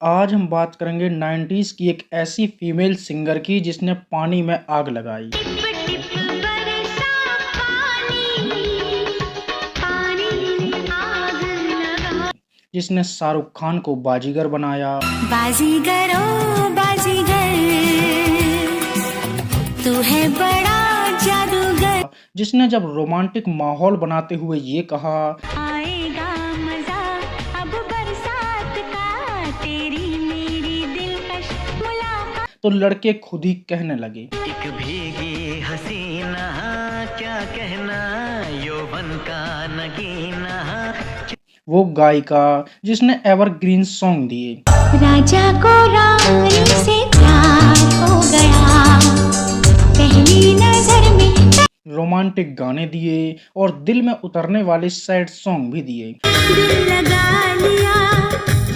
आज हम बात करेंगे 90s की एक ऐसी फीमेल सिंगर की जिसने पानी में आग लगाई। टिप टिप बरसा पानी, पानी में आग लगा। जिसने शाहरुख खान को बाजीगर बनाया। बाजीगर ओ बाजीगर, तू है बड़ा जादूगर। जिसने जब रोमांटिक माहौल बनाते हुए ये कहा, आएगा मजा अब बरसात का, तेरी मेरी दिलकश मुलाकात। तो लड़के खुद ही कहने लगे। एक भीगी हसीना क्या कहना, यौवन का नगीना। वो गायिका जिसने एवरग्रीन सॉन्ग दिए। राजा को रानी से प्यार हो गया, पहली नजर में रोमांटिक गाने दिए और दिल में उतरने वाले सैड सॉन्ग भी दिए। दिल लगा लिया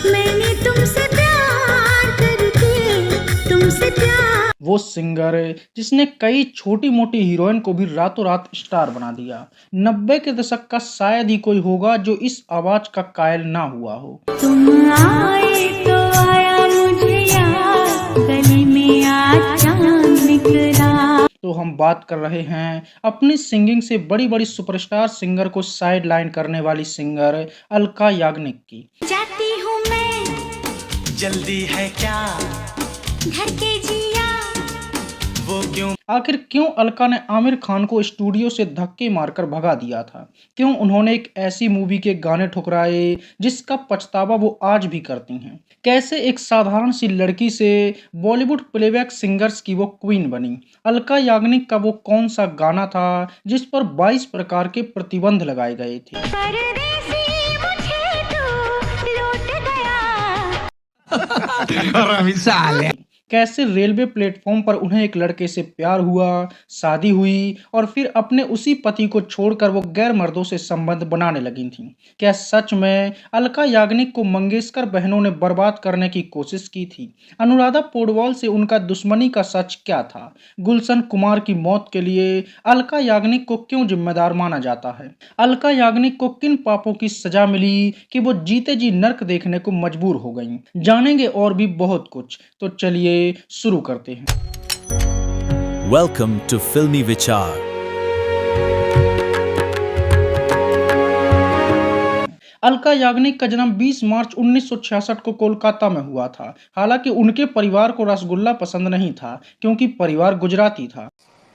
मैंने तुमसे प्यार करके, तुमसे प्यार। वो सिंगर जिसने कई छोटी मोटी हीरोइन को भी रातों रात स्टार बना दिया। 90 के दशक का शायद ही कोई होगा जो इस आवाज का कायल ना हुआ हो। तुम आए तो आया मुझे याद, गली में आज चांद निकला। तो हम बात कर रहे हैं अपनी सिंगिंग से बड़ी बड़ी सुपरस्टार सिंगर को साइड लाइन करने वाली सिंगर अलका याग्निक की। जाती हूँ मैं जल्दी है क्या, घर के जिया। वो क्यों आखिर क्यों अलका ने आमिर खान को स्टूडियो से धक्के मारकर भगा दिया था? क्यों उन्होंने एक ऐसी मूवी के गाने ठुकराए जिसका पछतावा वो आज भी करती हैं? कैसे एक साधारण सी लड़की से बॉलीवुड प्लेबैक सिंगर्स की वो क्वीन बनी? अलका याग्निक का वो कौन सा गाना था जिस पर 22 प्रकार के प्रतिबंध लगाए गए थे? परदेसी मुझे तू लौट गया। कैसे रेलवे प्लेटफॉर्म पर उन्हें एक लड़के से प्यार हुआ, शादी हुई और फिर अपने उसी पति को छोड़कर वो गैर मर्दों से संबंध बनाने लगी थीं। क्या सच में अलका याग्निक को मंगेशकर बहनों ने बर्बाद करने की कोशिश की थी? अनुराधा पौडवाल से उनका दुश्मनी का सच क्या था? गुलशन कुमार की मौत के लिए अलका याग्निक को क्यों जिम्मेदार माना जाता है? अलका याग्निक को किन पापों की सजा मिली कि वो जीते जी नर्क देखने को मजबूर हो गईं? जानेंगे और भी बहुत कुछ। तो चलिए शुरू करते हैं। Welcome to Filmy Vichar. Alka Yagnik का जन्म 20 मार्च 1966 को कोलकाता में हुआ था। हालांकि उनके परिवार को रसगुल्ला पसंद नहीं था क्योंकि परिवार गुजराती था।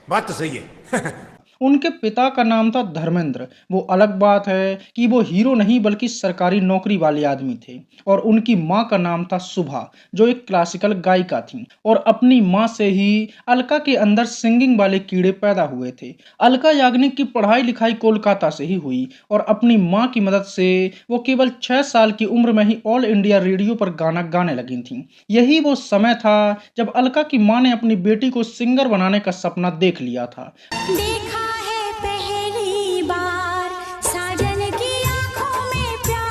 बात तो सही है। उनके पिता का नाम था धर्मेंद्र। वो अलग बात है कि वो हीरो नहीं बल्कि सरकारी नौकरी वाले आदमी थे। और उनकी माँ का नाम था सुभा जो एक क्लासिकल गायिका थी। और अपनी माँ से ही अलका के अंदर सिंगिंग वाले कीड़े पैदा हुए थे। अलका याग्निक की पढ़ाई लिखाई कोलकाता से ही हुई और अपनी माँ की मदद से वो केवल 6 साल की उम्र में ही ऑल इंडिया रेडियो पर गाना गाने लगी थी। यही वो समय था जब अलका की माँ ने अपनी बेटी को सिंगर बनाने का सपना देख लिया था। देखा है पहली बार साजन की आंखों में प्यार।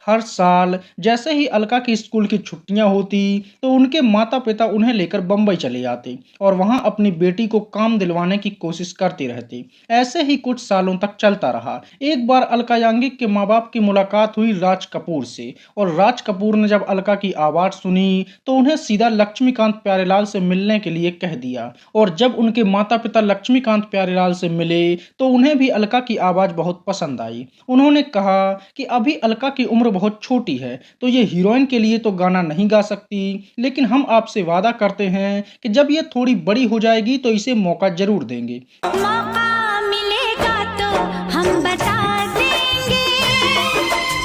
हर साल जैसे ही अलका की स्कूल की छुट्टियां होती तो उनके माता पिता उन्हें लेकर बम्बई चले जाते और वहां अपनी बेटी को काम दिलवाने की कोशिश करते रहते। ऐसे ही कुछ सालों तक चलता रहा। एक बार अलका याग्निक के माँ बाप की मुलाकात हुई राज कपूर से और राज कपूर ने जब अलका की आवाज सुनी तो उन्हें सीधा लक्ष्मीकांत प्यारेलाल से मिलने के लिए कह दिया। और जब उनके माता पिता लक्ष्मीकांत प्यारेलाल से मिले तो उन्हें भी अलका की आवाज बहुत पसंद आई। उन्होंने कहा कि अभी अलका की उम्र बहुत छोटी है तो ये हीरोइन के लिए तो गाना नहीं गा सकती, लेकिन हम आपसे वादा करते हैं कि जब ये थोड़ी बड़ी हो जाएगी तो इसे मौका जरूर देंगे। मौका मिलेगा तो हम बता देंगे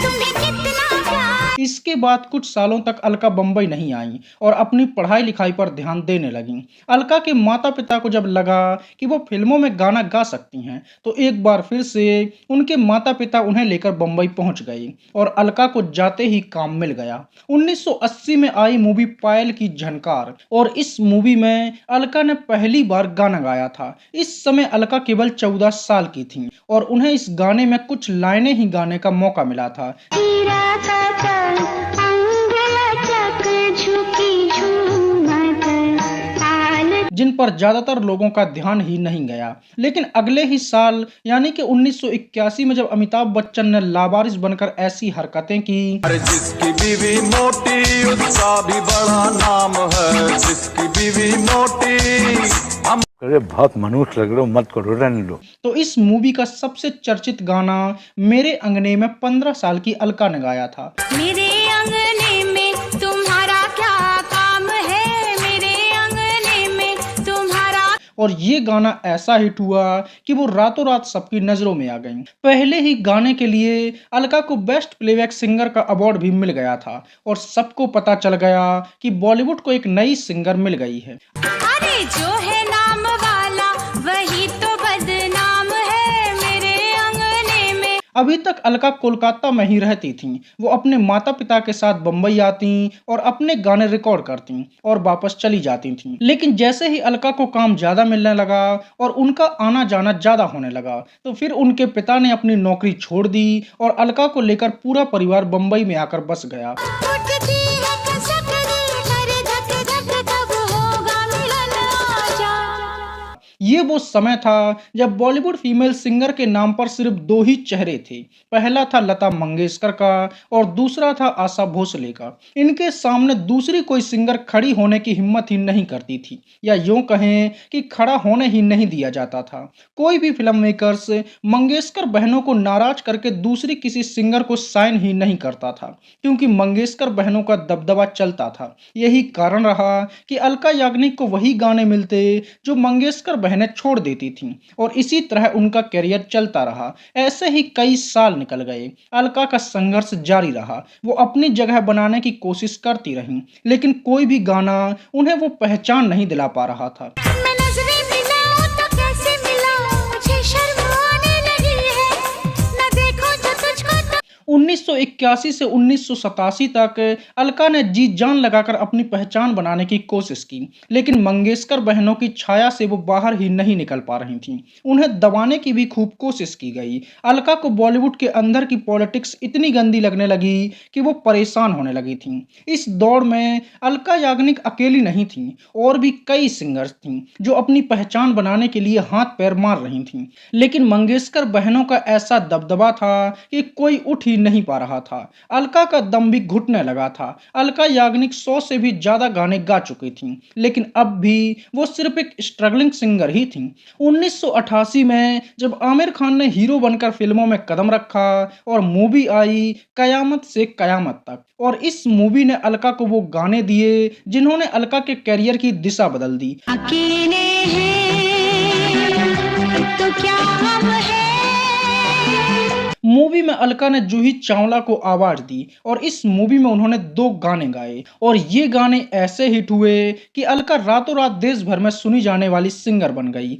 तुम्हें कितना प्यार। इसके बाद कुछ सालों तक अलका बम्बई नहीं आई और अपनी पढ़ाई लिखाई पर ध्यान देने लगी। अलका के माता पिता को जब लगा कि वो फिल्मों में गाना गा सकती हैं तो एक बार फिर से उनके माता पिता उन्हें लेकर बम्बई पहुंच गए और अलका को जाते ही काम मिल गया। 1980 में आई मूवी पायल की झनकार और इस मूवी में अलका ने पहली बार गाना गाया था। इस समय अलका केवल 14 साल की थी और उन्हें इस गाने में कुछ लाइनें ही गाने का मौका मिला था। जिन पर ज्यादातर लोगों का ध्यान ही नहीं गया। लेकिन अगले ही साल यानी कि 1981 में जब अमिताभ बच्चन ने लावारिस बनकर ऐसी हरकतें की, जिसकी बीवी मोटी उसका भी बड़ा नाम है, जिसकी बीवी मोटी। अरे बहुत मनुष्य लग रहे हो, मत करो, रहने दो। तो इस मूवी का सबसे चर्चित गाना मेरे अंगने में 15 साल की अलका ने गाया था। मेरे अंगने में तुम्हारा क्या काम है, मेरे अंगने में तुम्हारा। और ये गाना ऐसा हिट हुआ कि वो रातों रात सबकी नजरों में आ गई। पहले ही गाने के लिए अलका को बेस्ट प्लेबैक सिंगर का अवार्ड भी मिल गया था और सबको पता चल गया कि बॉलीवुड को एक नई सिंगर मिल गई है। अरे जो है नाम वाला वही तो बदनाम है मेरे अंगने में। अभी तक अलका कोलकाता में ही रहती थीं। वो अपने माता पिता के साथ बम्बई आती और अपने गाने रिकॉर्ड करती और वापस चली जाती थीं। लेकिन जैसे ही अलका को काम ज्यादा मिलने लगा और उनका आना जाना ज्यादा होने लगा, तो फिर उनके पिता ने अपनी नौकरी छोड़ दी और अलका को लेकर पूरा परिवार बम्बई में आकर बस गया। उठती है कसक दिल करे धक धक, कब होगा मिलन आजा। ये वो समय था जब बॉलीवुड फीमेल सिंगर के नाम पर सिर्फ दो ही चेहरे थे। पहला था लता मंगेशकर का और दूसरा था आशा भोसले का। इनके सामने दूसरी कोई सिंगर खड़ी होने की हिम्मत ही नहीं करती थी, या यूं कहें कि खड़ा होने ही नहीं दिया जाता था। कोई भी फिल्म मेकर्स मंगेशकर बहनों को नाराज करके दूसरी किसी सिंगर को साइन ही नहीं करता था, क्योंकि मंगेशकर बहनों का दबदबा चलता था। यही कारण रहा कि अलका याग्निक को वही गाने मिलते जो मंगेशकर बहनें छोड़ देती थीं और इसी तरह उनका करियर चलता रहा। ऐसे ही कई साल निकल गए। अलका का संघर्ष जारी रहा। वो अपनी जगह बनाने की कोशिश करती रहीं, लेकिन कोई भी गाना उन्हें वो पहचान नहीं दिला पा रहा था। मैं नजरें मिलाऊं तो कैसे मिलाऊं, मुझे शर्म आने लगी है, न देखो तो तुझको तो। 1981 से 1987 तक अलका ने जी जान लगाकर अपनी पहचान बनाने की कोशिश की, लेकिन मंगेशकर बहनों की छाया से वो बाहर ही नहीं निकल पा रही थीं। उन्हें दबाने की भी खूब कोशिश की गई। अलका को बॉलीवुड के अंदर की पॉलिटिक्स इतनी गंदी लगने लगी कि वो परेशान होने लगी थीं। इस दौड़ में अलका याग्निक अकेली नहीं थीं, और भी कई सिंगर्स थीं जो अपनी पहचान बनाने के लिए हाथ पैर मार रही थीं। लेकिन मंगेशकर बहनों का ऐसा दबदबा था कि कोई उठ ही नहीं पा रहा था। अलका का दम भी घुटने लगा था। अलका याग्निक 100 से भी ज्यादा गाने गा चुकी थीं, लेकिन अब भी वो सिर्फ एक स्ट्रगलिंग सिंगर ही थीं। 1988 में जब आमिर खान ने हीरो बनकर फिल्मों में कदम रखा और मूवी आई कयामत से कयामत तक, और इस मूवी ने अलका को वो गाने दिए जिन्होंने अलका के करियर की दिशा बदल दी। अकेले हैं तो क्या हम हैं। मूवी में अलका ने जूही चावला को आवाज दी और इस मूवी में उन्होंने 2 गाने गाए और ये गाने ऐसे हिट हुए कि अलका रातों रात देश भर में सुनी जाने वाली सिंगर बन गई।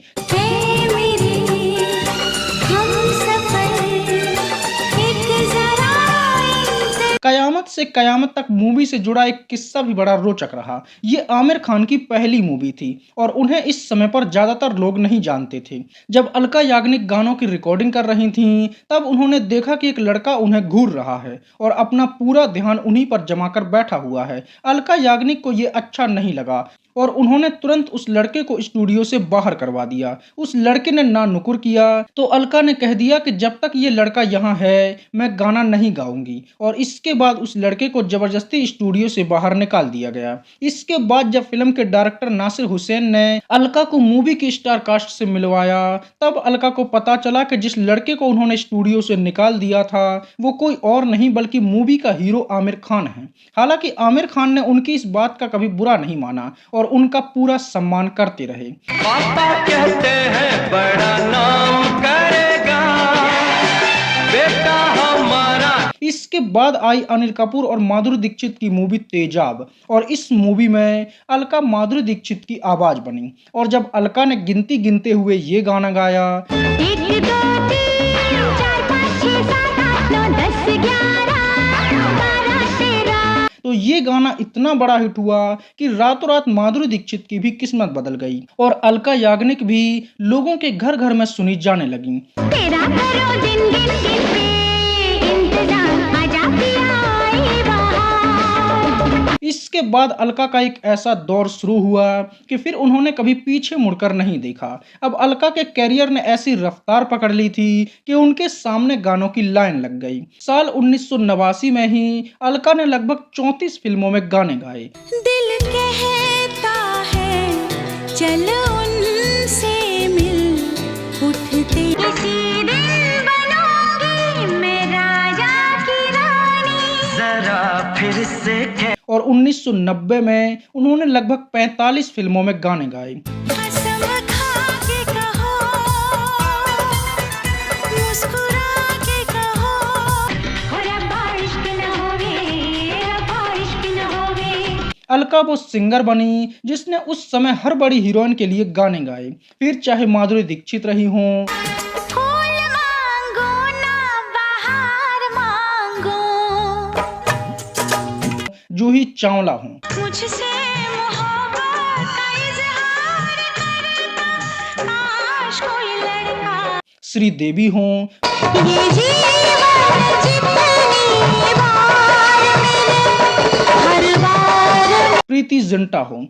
कयामत से कयामत तक मूवी से जुड़ा एक किस्सा भी बड़ा रोचक रहा। ये आमिर खान की पहली मूवी थी और उन्हें इस समय पर ज्यादातर लोग नहीं जानते थे। जब अलका याग्निक गानों की रिकॉर्डिंग कर रही थीं, तब उन्होंने देखा कि एक लड़का उन्हें घूर रहा है और अपना पूरा ध्यान उन्हीं पर जमाकर बैठा हुआ है। अलका याग्निक को ये अच्छा नहीं लगा और उन्होंने तुरंत उस लड़के को स्टूडियो से बाहर करवा दिया। उस लड़के ने ना नुकुर किया तो अलका ने कह दिया कि जब तक ये लड़का यहाँ है मैं गाना नहीं गाऊंगी, और इसके बाद उस लड़के को जबरदस्ती स्टूडियो से बाहर निकाल दिया गया। इसके बाद जब फिल्म के डायरेक्टर नासिर हुसैन ने अलका को मूवी की स्टार कास्ट से मिलवाया, तब अलका को पता चला कि जिस लड़के को उन्होंने स्टूडियो से निकाल दिया था वो कोई और नहीं बल्कि मूवी का हीरो आमिर खान है। हालांकि आमिर खान ने उनकी इस बात का कभी बुरा नहीं माना और उनका पूरा सम्मान करते रहे। पापा कहते हैं बड़ा नाम करेगा बेटा हमारा। इसके बाद आई अनिल कपूर और माधुरी दीक्षित की मूवी तेजाब, और इस मूवी में अलका माधुरी दीक्षित की आवाज बनी। और जब अलका ने गिनती गिनते हुए ये गाना गाया, 1 2 3 4 5 6 7 8 9 10 11 12 13। तो ये गाना इतना बड़ा हिट हुआ कि रातों रात माधुरी दीक्षित की भी किस्मत बदल गई और अलका याग्निक भी लोगों के घर घर में सुनी जाने लगी। तेरा करो दिन गिन गिन पे इंतजार, आजा पिया आए बहार। इसके बाद अलका का एक ऐसा दौर शुरू हुआ कि फिर उन्होंने कभी पीछे मुड़कर नहीं देखा। अब अलका के कैरियर ने ऐसी रफ्तार पकड़ ली थी कि उनके सामने गानों की लाइन लग गई। साल 1989 में ही अलका ने लगभग 34 फिल्मों में गाने गाए। दिल कहता है चल उनसे मिल उठते किसी दिन बनूंगी मैं राजा की रानी जरा फिर से और 1990 में उन्होंने लगभग 45 फिल्मों में गाने गाए। कसम खा के कहो मुस्कुरा के कहो रब्बा इश्क न होवे रब्बा इश्क न होवे। अलका वो सिंगर बनी जिसने उस समय हर बड़ी हीरोइन के लिए गाने गाए, फिर चाहे माधुरी दीक्षित रही हों, फूल मांगो ना बहार मांगो जूही चावला हों, मुझसे मोहब्बत का इजहार करता काश कोई लड़का श्रीदेवी हों, ये जीवन जितनी बार मिले हर बार प्रीति जिंटा हों,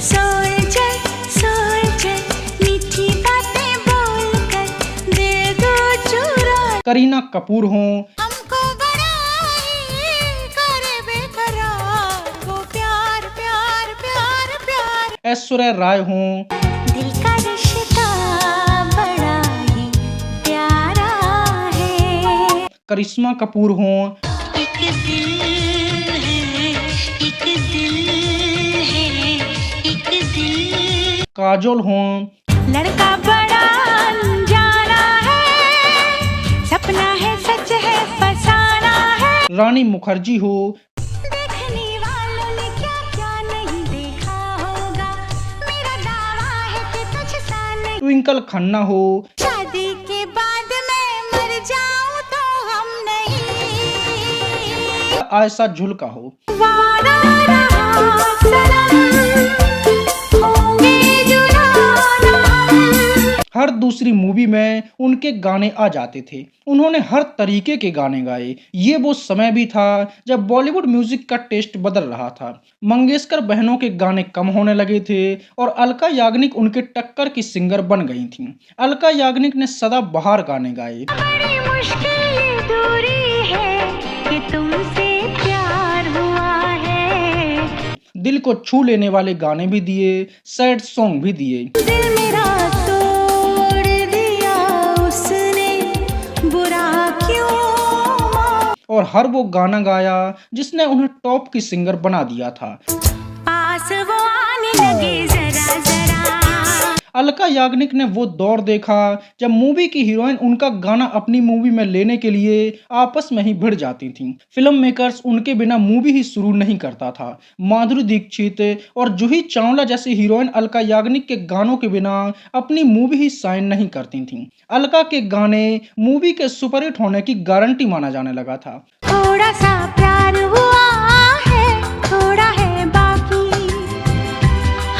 सोचल सोचल मीठी बातें बोलकर दिल को चुरा करीना कपूर हों, हमको बड़ा ही करे बेकरार वो प्यार प्यार प्यार प्यार ऐश्वर्या राय हों, दिल का रिश्ता बड़ा ही प्यारा है। करिश्मा कपूर हों, एक दिल है एक दिल है एक दिल काजोल हों, लड़का बड़ा अनजाना है सपना है सच है फसाना है रानी मुखर्जी हो, देखने वालों ने क्या क्या नहीं देखा होगा मेरा दावा है कि तुझ सा नहीं ट्विंकल खन्ना हो, शादी के बाद मैं मर जाऊं तो हम नहीं आयशा झुल्का हो। वादा रहा सनम होंगे जुदा हम। हर दूसरी मूवी में उनके गाने आ जाते थे। उन्होंने हर तरीके के गाने गाए। ये वो समय भी था जब बॉलीवुड म्यूजिक का टेस्ट बदल रहा था। मंगेशकर बहनों के गाने कम होने लगे थे और अलका याग्निक उनके टक्कर की सिंगर बन गई थीं। अलका याग्निक ने सदाबहार गाने गाए। बड़ी मुश्किल ये दूरी है कि तुमसे प्यार हुआ है दिल को छू लेने वाले गाने भी दिए, सैड सॉन्ग भी दिए। दिल मेरा तोड़ दिया उसने बुरा क्यों मान और हर वो गाना गाया जिसने उन्हें टॉप की सिंगर बना दिया था। पास वो आने लगे जरा जरा अलका याग्निक ने वो दौर देखा जब मूवी की हीरोइन उनका गाना अपनी मूवी में लेने के लिए आपस में ही भिड़ जाती थीं। फिल्म मेकर्स उनके बिना मूवी ही शुरू नहीं करता था। माधुरी दीक्षित और जूही चावला जैसी हीरोइन अलका याग्निक के गानों के बिना अपनी मूवी ही साइन नहीं करती थीं। अलका के गाने मूवी के सुपरहिट होने की गारंटी माना जाने लगा था। थोड़ा सा प्यार हुआ है थोड़ा है बाकी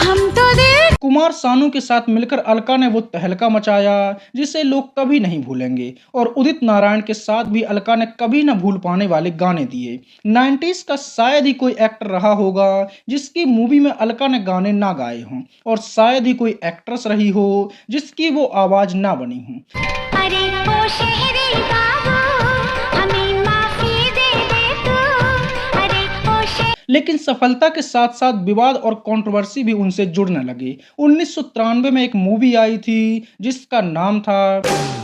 हम तो दिल कुमार सानू के साथ मिलकर अलका ने वो तहलका मचाया जिसे लोग कभी नहीं भूलेंगे और उदित नारायण के साथ भी अलका ने कभी न भूल पाने वाले गाने दिए। 90s का शायद ही कोई एक्टर रहा होगा जिसकी मूवी में अलका ने गाने ना गाए हों और शायद ही कोई एक्ट्रेस रही हो जिसकी वो आवाज ना बनी हो। अरे ओ शहरी बाबू हमें माफी दे दे तू अरे ओ शहरी लेकिन सफलता के साथ साथ विवाद और कंट्रोवर्सी भी उनसे जुड़ने लगी। 1993 में एक मूवी आई थी जिसका नाम था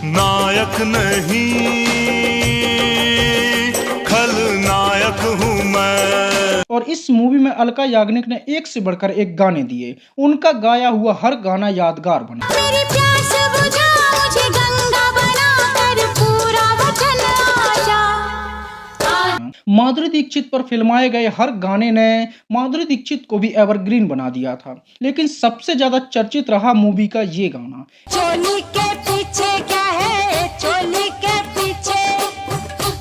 नायक नहीं खलनायक हूँ मैं। और इस मूवी में अलका याग्निक ने एक से बढ़कर एक गाने दिए। उनका गाया हुआ हर गाना यादगार बना। मेरी प्यास बुझा मुझे गंगा बना कर पूरा वचन आजा माधुरी दीक्षित पर फिल्माए गए हर गाने ने माधुरी दीक्षित को भी एवरग्रीन बना दिया था। लेकिन सबसे ज्यादा चर्चित रहा मूवी का ये गाना। चोली के पीछे क्या है चोली के पीछे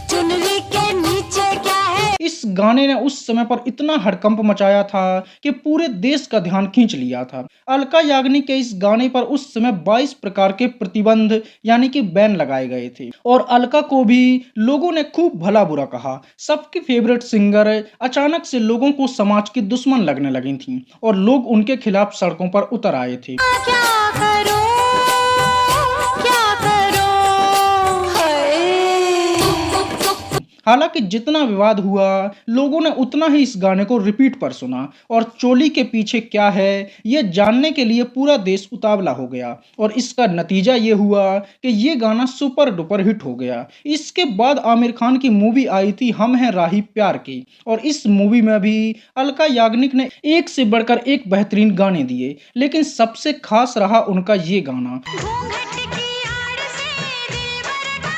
चुनरी के नीचे क्या है इस गाने ने उस समय पर इतना हड़कंप मचाया था कि पूरे देश का ध्यान खींच लिया था। अलका याग्निक के इस गाने पर उस समय 22 प्रकार के प्रतिबंध यानी कि बैन लगाए गए थे और अलका को भी लोगों ने खूब भला बुरा कहा। सबकी फेवरेट सिंगर अचानक से लोगों को समाज की दुश्मन लगने लगी थी और लोग उनके खिलाफ सड़कों पर उतर आए थे। क्या करूं हालांकि जितना विवाद हुआ लोगों ने उतना ही इस गाने को रिपीट पर सुना और चोली के पीछे क्या है ये जानने के लिए पूरा देश उतावला हो गया और इसका नतीजा ये हुआ कि ये गाना सुपर डुपर हिट हो गया। इसके बाद आमिर खान की मूवी आई थी हम हैं राही प्यार की और इस मूवी में भी अलका याग्निक ने एक से बढ़कर एक बेहतरीन गाने दिए, लेकिन सबसे खास रहा उनका ये गाना घूंघट की आड़ से दिलबर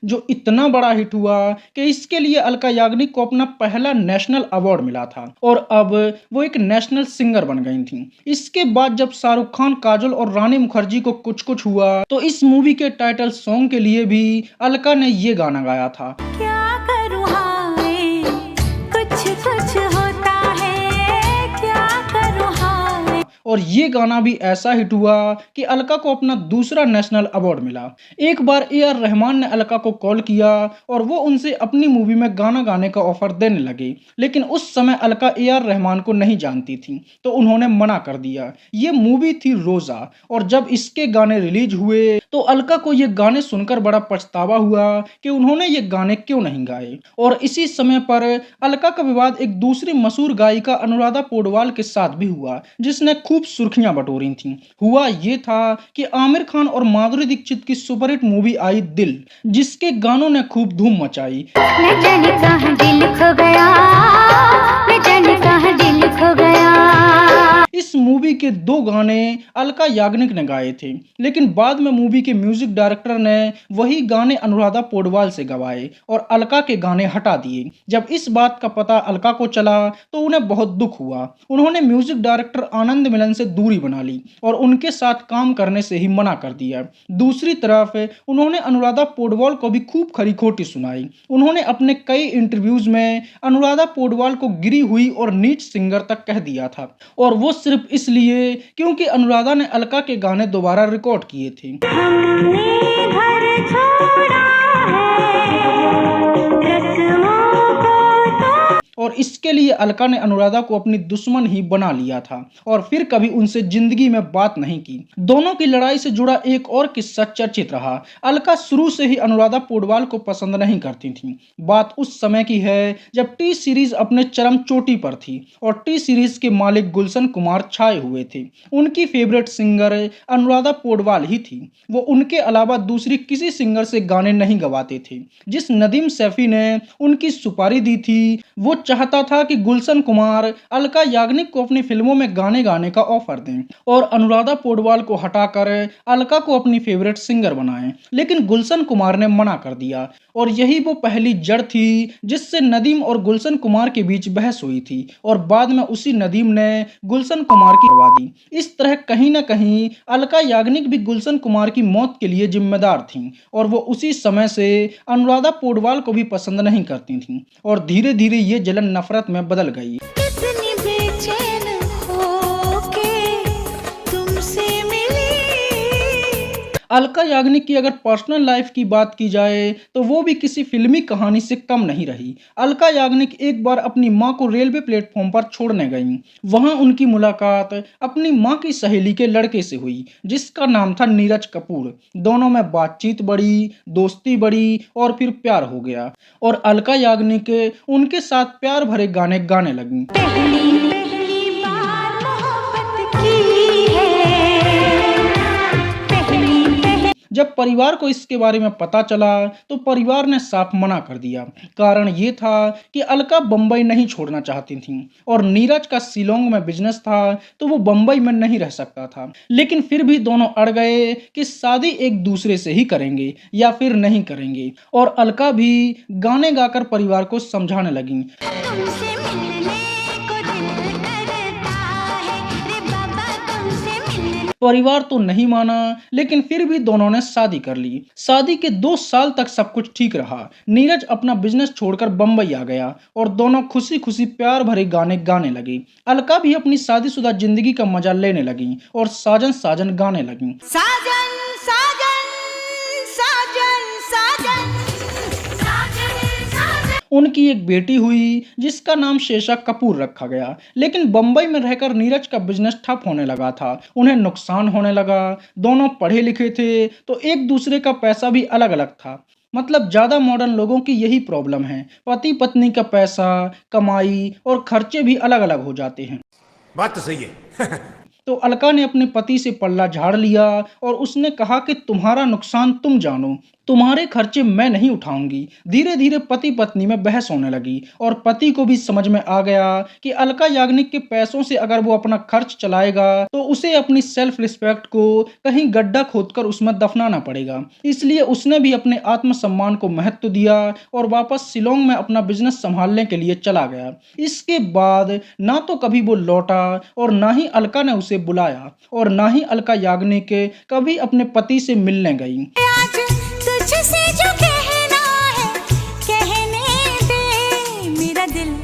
जो इतना बड़ा हिट हुआ कि इसके लिए अलका याग्निक को अपना पहला नेशनल अवार्ड मिला था और अब वो एक नेशनल सिंगर बन गई थी। इसके बाद जब शाहरुख खान, काजोल और रानी मुखर्जी को कुछ कुछ हुआ तो इस मूवी के टाइटल सॉन्ग के लिए भी अलका ने ये गाना गाया था। क्या करूं हाय कुछ कुछ होता है क्या करूं हाय। और ये गाना भी ऐसा हिट हुआ कि अलका को अपना दूसरा नेशनल अवार्ड मिला। एक बार AR रहमान ने अलका को कॉल किया और वो उनसे अपनी मूवी में गाना गाने का ऑफर देने लगे, लेकिन उस समय अलका AR रहमान को नहीं जानती थी तो उन्होंने मना कर दिया। ये मूवी थी रोजा और जब इसके गाने रिलीज हुए तो अलका को ये गाने सुनकर बड़ा पछतावा हुआ कि उन्होंने ये गाने क्यों नहीं गाए। और इसी समय पर अलका का विवाद एक दूसरी मशहूर गायिका अनुराधा पौडवाल के साथ भी हुआ जिसने खूब सुर्खियां बटोरी थीं। हुआ ये था कि आमिर खान और माधुरी दीक्षित की सुपरहिट मूवी आई दिल, जिसके गानों ने खूब धूम मचाई। न जाने कहाँ दिल खो गया न जाने कहाँ दिल खो गया। इस मूवी के 2 गाने अलका याग्निक ने गाए थे, लेकिन बाद में मूवी के म्यूजिक डायरेक्टर ने वही गाने अनुराधा पौडवाल से गवाए और अलका के गाने हटा दिए। जब इस बात का पता अलका को चला तो उन्हें बहुत दुख हुआ। उन्होंने म्यूजिक डायरेक्टर आनंद मिलन से दूरी बना ली और उनके साथ काम करने से ही मना कर दिया। दूसरी तरफ उन्होंने अनुराधा पौडवाल को भी खूब खरी खोटी सुनाई। उन्होंने अपने कई इंटरव्यूज में अनुराधा पौडवाल को गिरी हुई और नीच सिंगर तक कह दिया था और वो सिर्फ इसलिए क्योंकि अनुराधा ने अलका के गाने दोबारा रिकॉर्ड किए थे। हमने घर छोड़ा है रस्मों को तो और इसके लिए अलका ने अनुराधा को अपनी दुश्मन ही बना लिया था और फिर कभी उनसे जिंदगी में बात नहीं की। दोनों की लड़ाई से जुड़ा एक और किस्सा चर्चित रहा। अलका शुरू से ही अनुराधा पौडवाल को पसंद नहीं करती थी। बात उस समय की है जब टी सीरीज अपने चरम चोटी पर थी और टी सीरीज के मालिक गुलशन कुमार छाए हुए थे। उनकी फेवरेट सिंगर अनुराधा पौडवाल ही थी। वो उनके अलावा दूसरी किसी सिंगर से गाने नहीं गवाते थे। जिस नदीम सैफी ने उनकी सुपारी दी थी वो चाहता था कि गुलशन कुमार अलका याग्निक को अपनी फिल्मों में गाने गाने का ऑफर दें और अनुराधा पौडवाल को हटाकर अलका को अपनी फेवरेट सिंगर बनाएं, लेकिन गुलशन कुमार ने मना कर दिया और यही वो पहली जड़ थी जिससे नदीम और गुलशन कुमार के बीच बहस हुई थी और बाद में उसी नदीम ने गुलशन कुमार की करवा दी। इस तरह कहीं ना कहीं अलका याग्निक भी गुलशन कुमार की मौत के लिए जिम्मेदार थीं और वो उसी समय से अनुराधा पौडवाल को भी पसंद नहीं करती थीं और धीरे धीरे ये जलन नफरत में बदल गई। कितनी बेचैन होके तुमसे मिली। अलका याग्निक की अगर पर्सनल लाइफ की बात की जाए तो वो भी किसी फिल्मी कहानी से कम नहीं रही। अलका याग्निक एक बार अपनी मां को रेलवे प्लेटफॉर्म पर छोड़ने गईं। वहां उनकी मुलाकात अपनी मां की सहेली के लड़के से हुई जिसका नाम था नीरज कपूर। दोनों में बातचीत बढ़ी, दोस्ती बढ़ी और फिर प्यार हो गया और अलका याग्निक उनके साथ प्यार भरे गाने गाने लगी। पहली बार मोहब्बत की है पहली जब परिवार को इसके बारे में पता चला तो परिवार ने साफ मना कर दिया। कारण ये था कि अलका बम्बई नहीं छोड़ना चाहती थी और नीरज का शिलोंग में बिजनेस था तो वो बम्बई में नहीं रह सकता था। लेकिन फिर भी दोनों अड़ गए कि शादी एक दूसरे से ही करेंगे या फिर नहीं करेंगे और अलका भी गाने गाकर परिवार को समझाने लगी। तुमसे मिलने को दिल करता है रे बाबा तुमसे मिलने। परिवार तो नहीं माना, लेकिन फिर भी दोनों ने शादी कर ली। शादी के 2 साल तक सब कुछ ठीक रहा। नीरज अपना बिजनेस छोड़कर बम्बई आ गया और दोनों खुशी खुशी प्यार भरे गाने गाने लगी। अलका भी अपनी शादीशुदा जिंदगी का मजा लेने लगी और साजन साजन गाने लगी। साजन साजन साजन साजन साजन साजन। उनकी एक बेटी हुई जिसका नाम शेषा कपूर रखा गया। लेकिन बम्बई में रहकर नीरज का बिजनेस ठप होने लगा था, उन्हें नुकसान होने लगा। दोनों पढ़े लिखे थे तो एक दूसरे का पैसा भी अलग अलग था। मतलब ज्यादा मॉडर्न लोगों की यही प्रॉब्लम है, पति पत्नी का पैसा, कमाई और खर्चे भी अलग अलग हो जाते हैं। बात तो सही है। तो अलका ने अपने पति से पल्ला झाड़ लिया और उसने कहा कि तुम्हारा नुकसान तुम जानो, तुम्हारे खर्चे मैं नहीं उठाऊंगी। धीरे धीरे पति पत्नी में बहस होने लगी और पति को भी समझ में आ गया कि अलका याग्निक के पैसों से अगर वो अपना खर्च चलाएगा तो उसे अपनी सेल्फ रिस्पेक्ट को कहीं गड्ढा खोदकर उसमें दफनाना पड़ेगा। इसलिए उसने भी अपने आत्मसम्मान को महत्व दिया और वापस शिलोंग में अपना बिजनेस संभालने के लिए चला गया। इसके बाद ना तो कभी वो लौटा और ना ही अलका ने उसे बुलाया और ना ही अलका याग्निक कभी अपने पति से मिलने गई। आज तुझसे जो कहना है कहने दे, मेरा दिल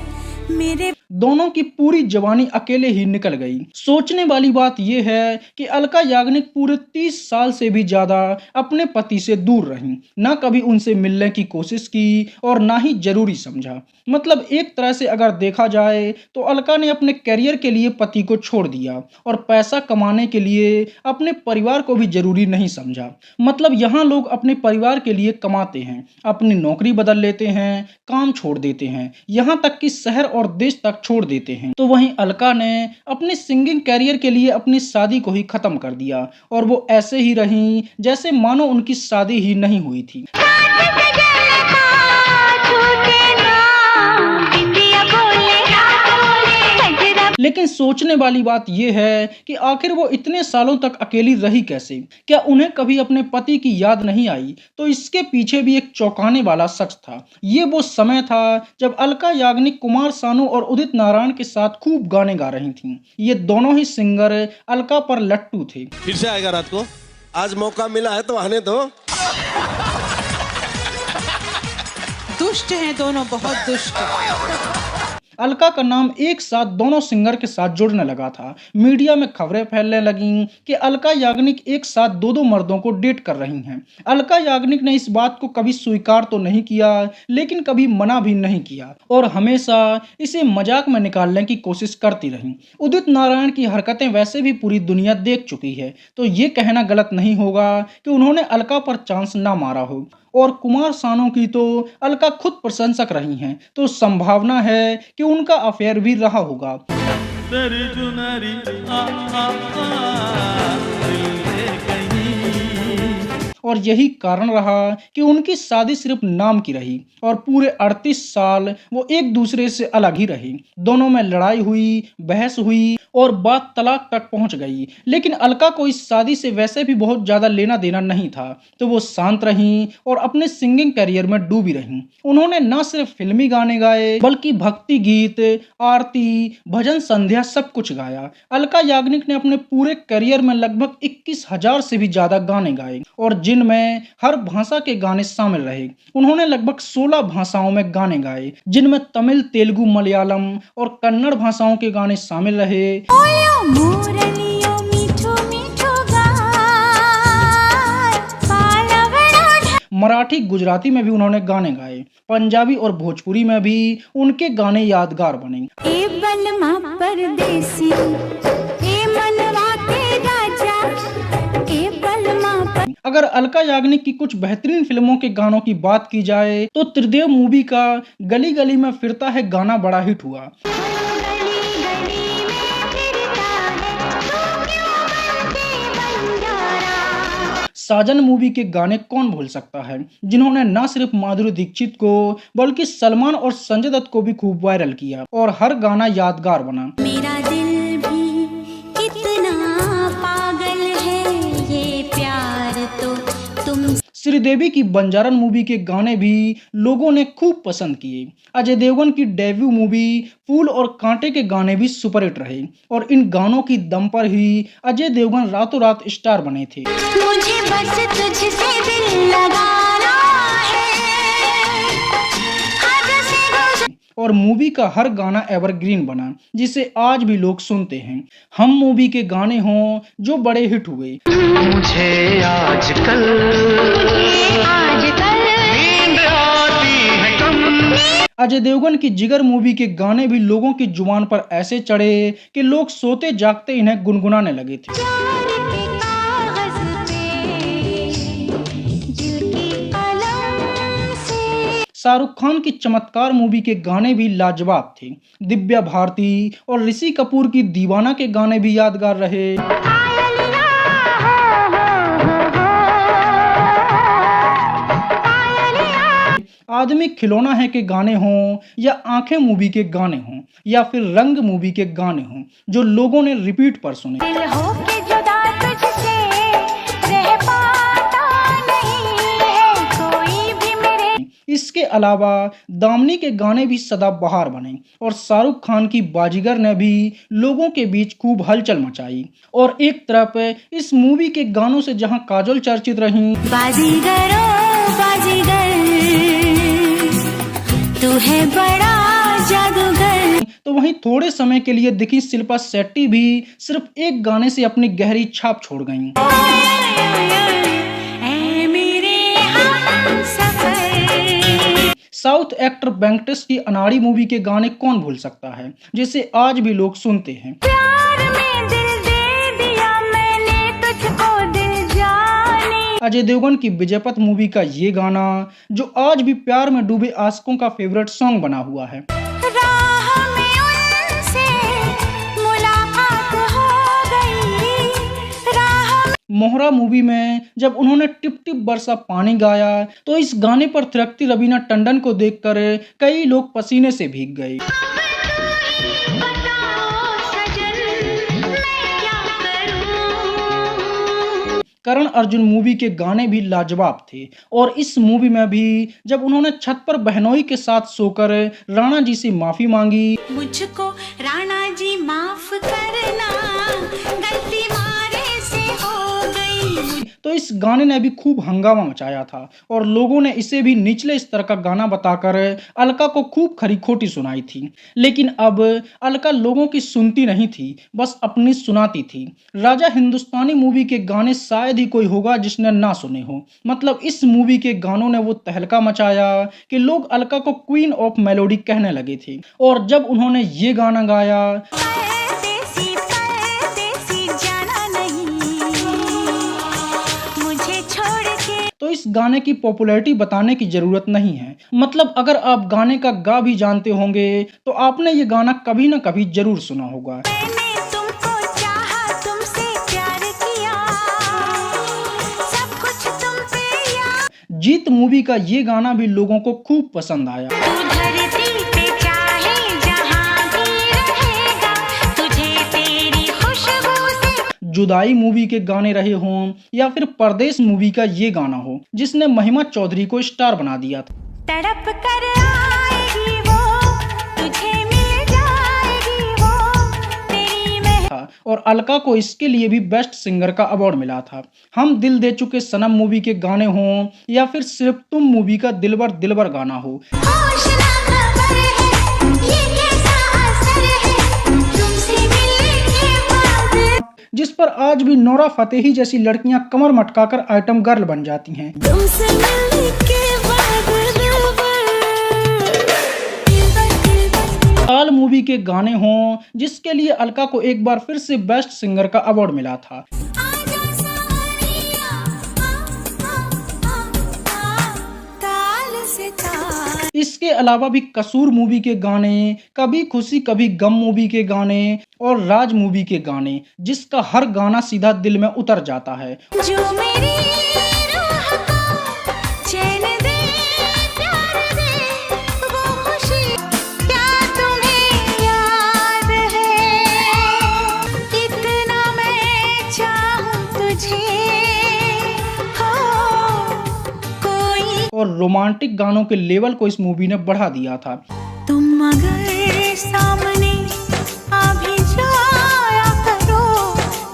मेरे। दोनों की पूरी जवानी अकेले ही निकल गई। सोचने वाली बात यह है कि अलका याग्निक पूरे 30 साल से भी ज्यादा अपने पति से दूर रही, ना कभी उनसे मिलने की कोशिश की और ना ही जरूरी समझा। मतलब एक तरह से अगर देखा जाए तो अलका ने अपने करियर के लिए पति को छोड़ दिया और पैसा कमाने के लिए अपने परिवार को भी जरूरी नहीं समझा। मतलब यहाँ लोग अपने परिवार के लिए कमाते हैं, अपनी नौकरी बदल लेते हैं, काम छोड़ देते हैं, यहाँ तक कि शहर और देश तक छोड़ देते हैं। तो वहीं अलका ने अपने सिंगिंग कैरियर के लिए अपनी शादी को ही खत्म कर दिया और वो ऐसे ही रहीं जैसे मानो उनकी शादी ही नहीं हुई थी। लेकिन सोचने वाली बात यह है कि आखिर वो इतने सालों तक अकेली रही कैसे? क्या उन्हें कभी अपने पति की याद नहीं आई? तो इसके पीछे भी एक चौंकाने वाला सच था। ये वो समय था जब अलका याग्निक कुमार सानू और उदित नारायण के साथ खूब गाने गा रही थीं। ये दोनों ही सिंगर अलका पर लट्टू थे। फिर से आएगा रात को, आज मौका मिला है तो आने दो। दुष्ट हैं दोनों, बहुत दुष्ट। अलका का नाम एक साथ दोनों सिंगर के साथ जुड़ने लगा था। मीडिया में खबरें फैलने लगीं कि अलका याग्निक एक साथ दो मर्दों को डेट कर रही हैं। अलका याग्निक ने इस बात को कभी स्वीकार तो नहीं किया, लेकिन कभी मना भी नहीं किया और हमेशा इसे मजाक में निकालने की कोशिश करती रही। उदित नारायण की हरकतें वैसे भी पूरी दुनिया देख चुकी है, तो ये कहना गलत नहीं होगा कि उन्होंने अलका पर चांस ना मारा हो। और कुमार सानू की तो अलका खुद प्रशंसक रही हैं, तो संभावना है कि उनका अफेयर भी रहा होगा। और यही कारण रहा कि उनकी शादी सिर्फ नाम की रही और पूरे 38 साल वो एक दूसरे से अलग ही रही। दोनों में लड़ाई हुई, बहस हुई और बात तलाक तक पहुंच गई। लेकिन अलका को इस शादी से वैसे भी बहुत ज्यादा लेना देना नहीं था, तो वो शांत रहीं और अपने सिंगिंग करियर में डूबी रहीं। उन्होंने न सिर्फ फिल्मी गाने गाए बल्कि भक्ति गीत, आरती, भजन संध्या सब कुछ गाया। अलका याग्निक ने अपने पूरे करियर में लगभग 21,000 से भी ज्यादा गाने गाए और जिनमें हर भाषा के गाने शामिल रहे। उन्होंने लगभग 16 भाषाओं में गाने गाए, जिनमें तमिल, तेलुगु, मलयालम और कन्नड़ भाषाओं के गाने शामिल रहे। मराठी, गुजराती में भी उन्होंने गाने गाए। पंजाबी और भोजपुरी में भी उनके गाने यादगार बने। ए बलमा परदेसी, ए मनवा के राजा, ए बलमा। अगर अलका याग्निक की कुछ बेहतरीन फिल्मों के गानों की बात की जाए तो त्रिदेव मूवी का गली गली में फिरता है गाना बड़ा हिट हुआ। साजन मूवी के गाने कौन भूल सकता है, जिन्होंने न सिर्फ माधुरी दीक्षित को बल्कि सलमान और संजय दत्त को भी खूब वायरल किया और हर गाना यादगार बना। मेरा दिल भी कितना पागल है, ये प्यार तो तुम। श्रीदेवी की बंजारन मूवी के गाने भी लोगों ने खूब पसंद किए। अजय देवगन की डेब्यू मूवी फूल और कांटे के गाने भी सुपरहिट रहे और इन गानों की दम पर ही अजय देवगन रातों रात स्टार बने थे। मुझे बस तुझसे दिल लगाना है, हद से गुजर और मूवी का हर गाना एवरग्रीन बना जिसे आज भी लोग सुनते हैं। हम मूवी के गाने हों जो बड़े हिट हुए, मुझे आजकल आजकल नींद आती है कम। अजय देवगन की जिगर मूवी के गाने भी लोगों की जुबान पर ऐसे चढ़े कि लोग सोते जागते इन्हें गुनगुनाने लगे थे। प्यार के कागज पे दिल की कलम से शाहरुख खान की चमत्कार मूवी के गाने भी लाजवाब थे। दिव्या भारती और ऋषि कपूर की दीवाना के गाने भी यादगार रहे। पायलिया पायलिया आदमी खिलौना है के गाने हों या आंखें मूवी के गाने हों या फिर रंग मूवी के गाने हों जो लोगों ने रिपीट पर सुने। दिल हो के जुदा तुझसे रह पाता नहीं है कोई भी मेरे। इसके अलावा दामनी के गाने भी सदाबहार बने और शाहरुख खान की बाजीगर ने भी लोगों के बीच खूब हलचल मचाई। और एक तरफ इस मूवी के गानों से जहां काजोल चर्चित रहीं, बाजीगरो बाजीगर तू है बड़ा जादूगर। तो वहीं थोड़े समय के लिए दिखी शिल्पा शेट्टी भी सिर्फ एक गाने से अपनी गहरी छाप छोड़ गईं। ऐ मेरे हमसफर साउथ एक्टर वेंकटेश की अनाड़ी मूवी के गाने कौन भूल सकता है जिसे आज भी लोग सुनते हैं। प्यार में दिल दे दिया मैंने तुझको दिल जाने। अजय देवगन की विजयपथ मूवी का ये गाना जो आज भी प्यार में डूबे आशिकों का फेवरेट सॉन्ग बना हुआ है। राह में उनसे मुलाकात हो गई, राह में मोहरा मूवी में जब उन्होंने टिप टिप बरसा पानी गाया तो इस गाने पर थिरकती रवीना टंडन को देखकर कई लोग पसीने से भीग गए। बताओ सजन मैं क्या करूं। करण अर्जुन मूवी के गाने भी लाजवाब थे और इस मूवी में भी जब उन्होंने छत पर बहनोई के साथ सोकर राणा जी से माफी मांगी मुझको राणा जी माफ करना गलती मारे से हो गई। तो इस गाने ने भी खूब हंगामा मचाया था और लोगों ने इसे भी निचले स्तर का गाना बताकर अलका को खूब खरी खोटी सुनाई थी। लेकिन अब अलका लोगों की सुनती नहीं थी, बस अपनी सुनाती थी। राजा हिंदुस्तानी मूवी के गाने शायद ही कोई होगा जिसने ना सुने हो। मतलब इस मूवी के गानों ने वो तहलका मचाया कि लोग अलका को क्वीन ऑफ मेलोडी कहने लगे थे। और जब उन्होंने ये गाना गाया परदेसी जाना नहीं मुझे छोड़ के। तो इस गाने की पॉपुलैरिटी बताने की जरूरत नहीं है। मतलब अगर आप गाने का गा भी जानते होंगे तो आपने ये गाना कभी ना कभी जरूर सुना होगा। मैंने तुमको चाहा तुमसे प्यार किया सब कुछ तुम पे याद। जीत मूवी का ये गाना भी लोगों को खूब पसंद आया। तू धरती पे चाहे जहां भी रहेगा तुझे तेरी खुशबू से। जुदाई मूवी के गाने रहे हों या फिर परदेश मूवी का ये गाना हो जिसने महिमा चौधरी को स्टार बना दिया था। तड़प कर आएगी वो तुझे मिल जाएगी वो तेरी मेहर। और अलका को इसके लिए भी बेस्ट सिंगर का अवार्ड मिला था। हम दिल दे चुके सनम मूवी के गाने हों या फिर सिर्फ तुम मूवी का दिलबर दिलबर गाना हो, होश ना खबर है ये कैसा असर है तुमसे मिलने के बाद। जिस पर आज भी नोरा फतेही जैसी लड़कियां कमर मटकाकर आइटम गर्ल बन जाती हैं। तुमसे मिलने के बाद लाल मूवी के गाने हों जिसके लिए अलका को एक बार फिर से बेस्ट सिंगर का अवार्ड मिला था। आजा सावरिया ताल से ताल। इसके अलावा भी कसूर मूवी के गाने, कभी खुशी कभी गम मूवी के गाने और राज मूवी के गाने जिसका हर गाना सीधा दिल में उतर जाता है। जो मेरी रूह को चैन दे प्यार दे वो खुशी। क्या तुम्हें याद है इतना मैं चाहूं तुझे हो रोमांटिक गानों के लेवल को इस मूवी ने बढ़ा दिया था। तुम अगर सामने आ भी जाया करो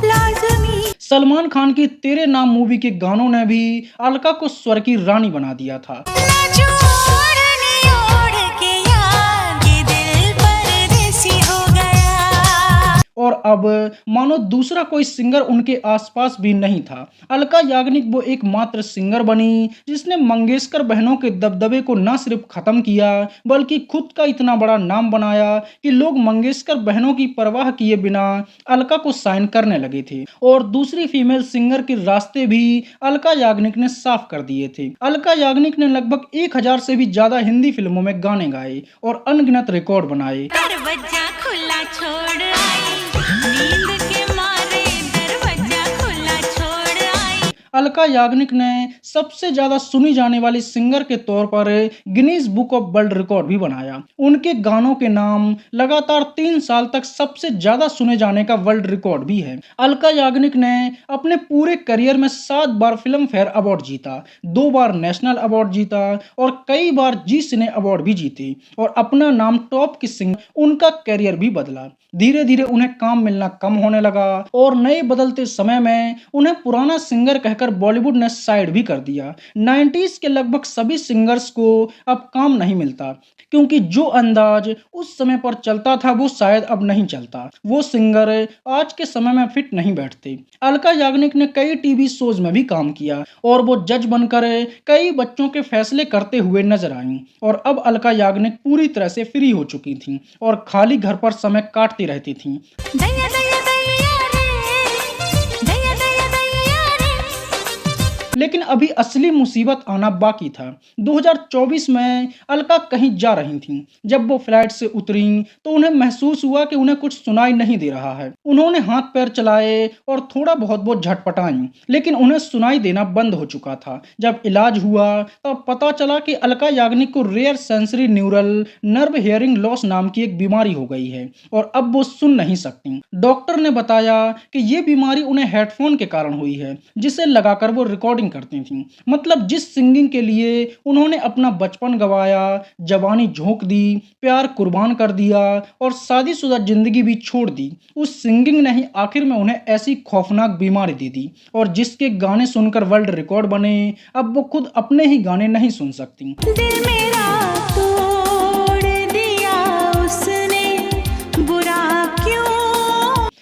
लाज़मी। सलमान खान की तेरे नाम मूवी के गानों ने भी अलका को स्वर की रानी बना दिया था। ना छोड़ने ओढ़ के यार ये दिल परदेसी हो गया। और अब मानो दूसरा कोई सिंगर उनके आसपास भी नहीं था। अलका याग्निक वो एकमात्र सिंगर बनी जिसने मंगेशकर बहनों के दबदबे को न सिर्फ खत्म किया बल्कि खुद का इतना बड़ा नाम बनाया कि लोग मंगेशकर बहनों की परवाह किए बिना अलका को साइन करने लगे थे। और दूसरी फीमेल सिंगर के रास्ते भी अलका याग्निक ने साफ कर दिए थे। अलका याग्निक ने लगभग 1000 से भी ज्यादा हिंदी फिल्मों में गाने गाए और अनगिनत रिकॉर्ड बनाए। दरवाजा खुला छोड़ आई, नींद के मारे दरवाजा खुला छोड़ आई। अलका याग्निक ने सबसे ज्यादा सुनी जाने वाली सिंगर के तौर पर Guinness book of world record भी बनाया। उनके गानों के नाम लगातार 3 साल तक सबसे ज्यादा सुने जाने का वर्ल्ड रिकॉर्ड भी है। अलका याग्निक ने अपने पूरे करियर में 7 बार फिल्म फेयर अवार्ड जीता, 2 बार नेशनल अवार्ड जीता और कई बार जी सिने अवार्ड भी जीते और अपना नाम टॉप की सिंगर। उनका करियर भी बदला, धीरे धीरे उन्हें काम मिलना कम होने लगा और नए बदलते समय में उन्हें पुराना सिंगर कहकर बॉलीवुड ने साइड भी कर दिया। 90s के लगभग सभी सिंगर्स को अब काम नहीं मिलता क्योंकि जो अंदाज उस समय पर चलता था वो शायद अब नहीं चलता। वो सिंगर आज के समय में फिट नहीं बैठते। अलका याग्निक ने कई टीवी शोज में भी काम किया और वो जज बनकर कई बच्चों के फैसले करते हुए नजर आईं। और अब अलका याग्निक पूरी तरह से फ्री हो चुकी थीं और खाली घर पर समय काटती रहती थीं। दया दया दया रे, दया दया दया रे। लेकिन अभी असली मुसीबत आना बाकी था। 2024 में अलका कहीं जा रही थीं। जब वो फ्लाइट से उतरीं तो उन्हें महसूस हुआ कि उन्हें कुछ सुनाई नहीं दे रहा है। उन्होंने हाथ पैर चलाए और थोड़ा बहुत वो झटपटाईं, लेकिन उन्हें सुनाई देना बंद हो चुका था। जब इलाज हुआ तब पता चला कि अलका याग्निक को rare sensory neural nerve hearing loss नाम की एक बीमारी हो गई है और अब वो सुन नहीं सकती। डॉक्टर ने बताया कि ये बीमारी उन्हें हेडफोन के कारण हुई है जिसे लगाकर वो रिकॉर्डिंग करती थी। मतलब जिस सिंगिंग के लिए उन्होंने अपना बचपन गवाया, जवानी झोंक दी, प्यार कुर्बान कर दिया और शादीशुदा जिंदगी भी छोड़ दी, उस सिंगिंग ने ही आखिर में उन्हें ऐसी खौफनाक बीमारी दे दी। और जिसके गाने सुनकर वर्ल्ड रिकॉर्ड बने, अब वो खुद अपने ही गाने नहीं सुन सकती। दिल मेरा तोड़ दिया उसने, बुरा क्यों।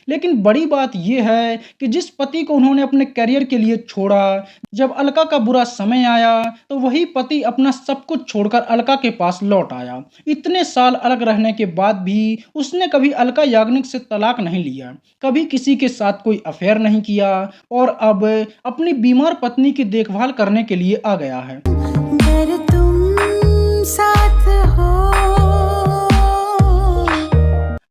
लेकिन बड़ी बात यह है कि जिस पति को उन्होंने अपने करियर के लिए छोड़ा, जब अलका का बुरा समय आया तो वही पति अपना सब कुछ छोड़कर अलका के पास लौट आया। इतने साल अलग रहने के बाद भी उसने कभी अलका याग्निक से तलाक नहीं लिया, कभी किसी के साथ कोई अफेयर नहीं किया और अब अपनी बीमार पत्नी की देखभाल करने के लिए आ गया है। अगर तुम साथ हो।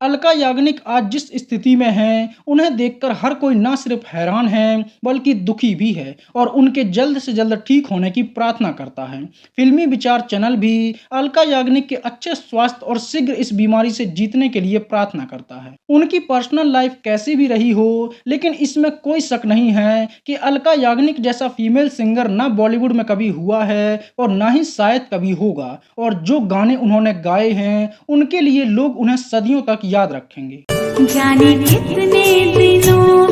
अलका याग्निक आज जिस स्थिति में हैं, उन्हें देखकर हर कोई न सिर्फ हैरान है बल्कि दुखी भी है और उनके जल्द से जल्द ठीक होने की प्रार्थना करता है। फिल्मी विचार चैनल भी अलका याग्निक के अच्छे स्वास्थ्य और शीघ्र इस बीमारी से जीतने के लिए प्रार्थना करता है। उनकी पर्सनल लाइफ कैसी भी रही हो, लेकिन इसमें कोई शक नहीं है कि अलका याग्निक जैसा फीमेल सिंगर न बॉलीवुड में कभी हुआ है और न ही शायद कभी होगा। और जो गाने उन्होंने गाए हैं उनके लिए लोग उन्हें सदियों तक याद रखेंगे। जाने कितने दिनों